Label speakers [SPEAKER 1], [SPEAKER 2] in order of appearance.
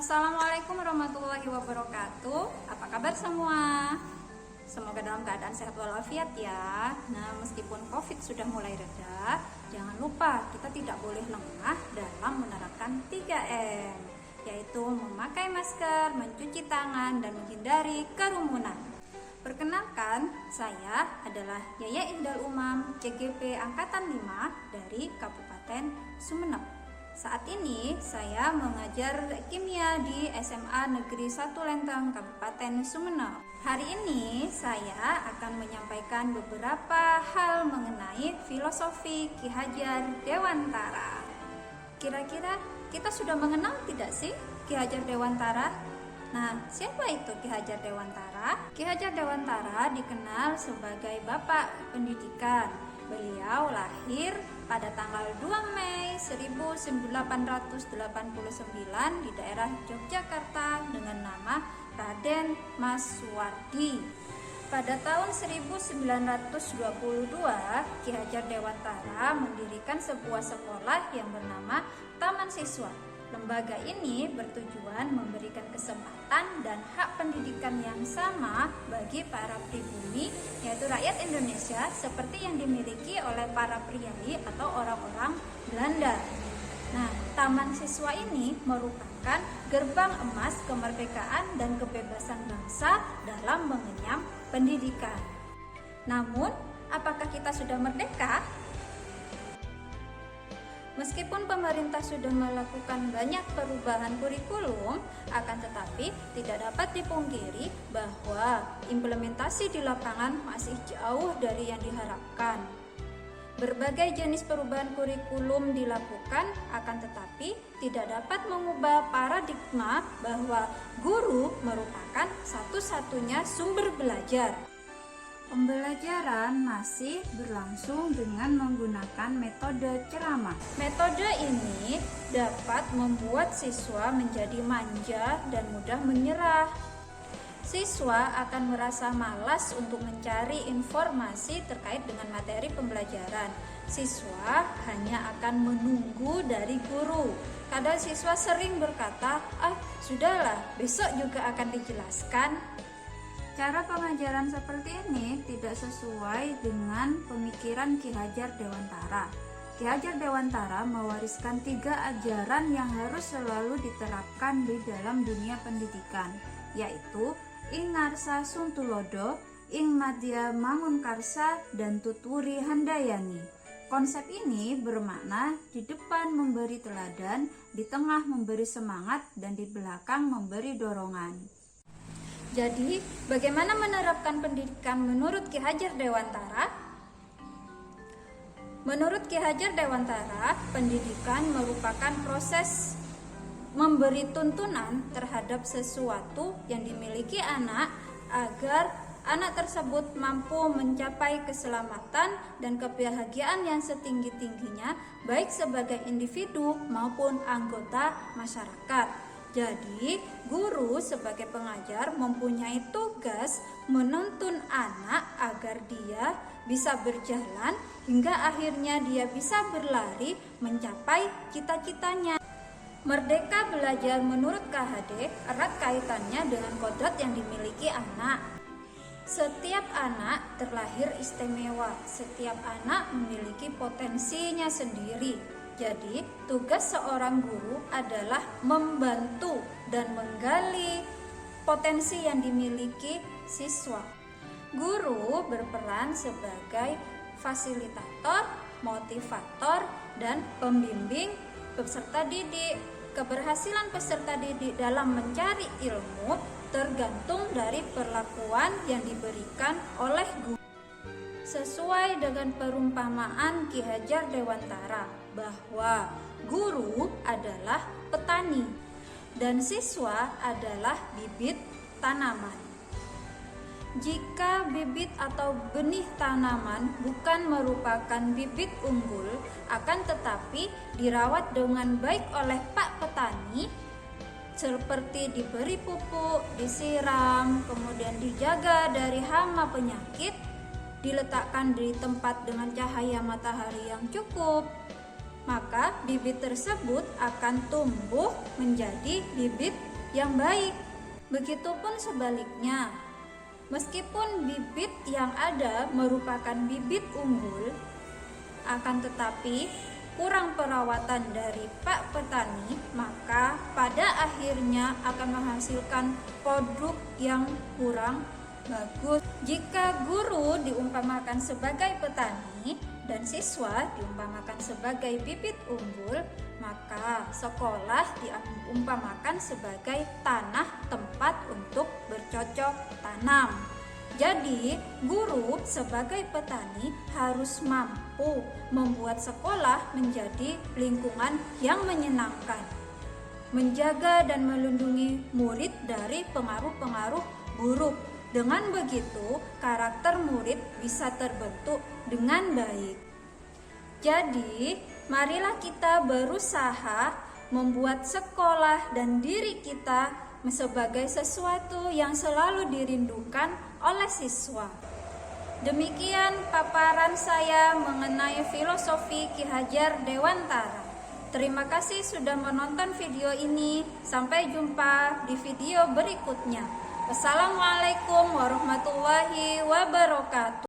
[SPEAKER 1] Assalamualaikum warahmatullahi wabarakatuh. Apa kabar semua? Semoga dalam keadaan sehat walafiat ya. Nah, meskipun COVID sudah mulai reda, jangan lupa kita tidak boleh lengah dalam menerapkan 3M, yaitu memakai masker, mencuci tangan, dan menghindari kerumunan. Perkenalkan, saya adalah Yaya Ihdal Umam, CGP Angkatan 5 dari Kabupaten Sumeneb. Saat ini saya mengajar kimia di SMA Negeri 1 Lenteng, Kabupaten Sumeneb. Hari ini saya akan menyampaikan beberapa hal mengenai filosofi Ki Hajar Dewantara. Kira-kira kita sudah mengenal tidak sih Ki Hajar Dewantara? Nah, siapa itu Ki Hajar Dewantara? Ki Hajar Dewantara dikenal sebagai Bapak Pendidikan. Beliau lahir pada tanggal 2 Mei 1889 di daerah Yogyakarta dengan nama Raden Mas Suwardi. Pada tahun 1922, Ki Hajar Dewantara mendirikan sebuah sekolah yang bernama Taman Siswa. Lembaga ini bertujuan memberikan kesempatan dan hak pendidikan yang sama bagi para pribumi, yaitu rakyat Indonesia, seperti yang dimiliki oleh para priai atau orang-orang Belanda. Nah, Taman Siswa ini merupakan gerbang emas kemerdekaan dan kebebasan bangsa dalam mengenyam pendidikan. Namun, apakah kita sudah merdeka? Meskipun pemerintah sudah melakukan banyak perubahan kurikulum, akan tetapi tidak dapat dipungkiri bahwa implementasi di lapangan masih jauh dari yang diharapkan. Berbagai jenis perubahan kurikulum dilakukan, akan tetapi tidak dapat mengubah paradigma bahwa guru merupakan satu-satunya sumber belajar. Pembelajaran masih berlangsung dengan menggunakan metode ceramah. Metode ini dapat membuat siswa menjadi manja dan mudah menyerah. Siswa akan merasa malas untuk mencari informasi terkait dengan materi pembelajaran. Siswa hanya akan menunggu dari guru. Kadang siswa sering berkata, sudahlah, besok juga akan dijelaskan. Cara pengajaran seperti ini tidak sesuai dengan pemikiran Ki Hajar Dewantara. Ki Hajar Dewantara mewariskan 3 ajaran yang harus selalu diterapkan di dalam dunia pendidikan, yaitu Ing Ngarsa Suntulodo, Ing Madya Mangunkarsa, dan Tutwuri Handayani. Konsep ini bermakna di depan memberi teladan, di tengah memberi semangat, dan di belakang memberi dorongan. Jadi, bagaimana menerapkan pendidikan menurut Ki Hajar Dewantara? Menurut Ki Hajar Dewantara, pendidikan merupakan proses memberi tuntunan terhadap sesuatu yang dimiliki anak agar anak tersebut mampu mencapai keselamatan dan kebahagiaan yang setinggi-tingginya, baik sebagai individu maupun anggota masyarakat. Jadi, guru sebagai pengajar mempunyai tugas menuntun anak agar dia bisa berjalan hingga akhirnya dia bisa berlari mencapai cita-citanya. Merdeka belajar menurut KHD erat kaitannya dengan kodrat yang dimiliki anak. Setiap anak terlahir istimewa, setiap anak memiliki potensinya sendiri. Jadi, tugas seorang guru adalah membantu dan menggali potensi yang dimiliki siswa. Guru berperan sebagai fasilitator, motivator, dan pembimbing peserta didik. Keberhasilan peserta didik dalam mencari ilmu tergantung dari perlakuan yang diberikan oleh guru. Sesuai dengan perumpamaan Ki Hajar Dewantara bahwa guru adalah petani dan siswa adalah bibit tanaman. Jika bibit atau benih tanaman bukan merupakan bibit unggul, akan tetapi dirawat dengan baik oleh Pak Petani, seperti diberi pupuk, disiram, kemudian dijaga dari hama penyakit, diletakkan di tempat dengan cahaya matahari yang cukup, maka bibit tersebut akan tumbuh menjadi bibit yang baik. Begitupun sebaliknya, meskipun bibit yang ada merupakan bibit unggul, akan tetapi kurang perawatan dari Pak Petani, maka pada akhirnya akan menghasilkan produk yang kurang bagus. Jika guru diumpamakan sebagai petani dan siswa diumpamakan sebagai bibit unggul, maka sekolah diumpamakan sebagai tanah tempat untuk bercocok tanam. Jadi, guru sebagai petani harus mampu membuat sekolah menjadi lingkungan yang menyenangkan, menjaga dan melindungi murid dari pengaruh-pengaruh buruk. Dengan begitu, karakter murid bisa terbentuk dengan baik. Jadi, marilah kita berusaha membuat sekolah dan diri kita sebagai sesuatu yang selalu dirindukan oleh siswa. Demikian paparan saya mengenai filosofi Ki Hajar Dewantara. Terima kasih sudah menonton video ini. Sampai jumpa di video berikutnya. Wassalamualaikum warahmatullahi wabarakatuh.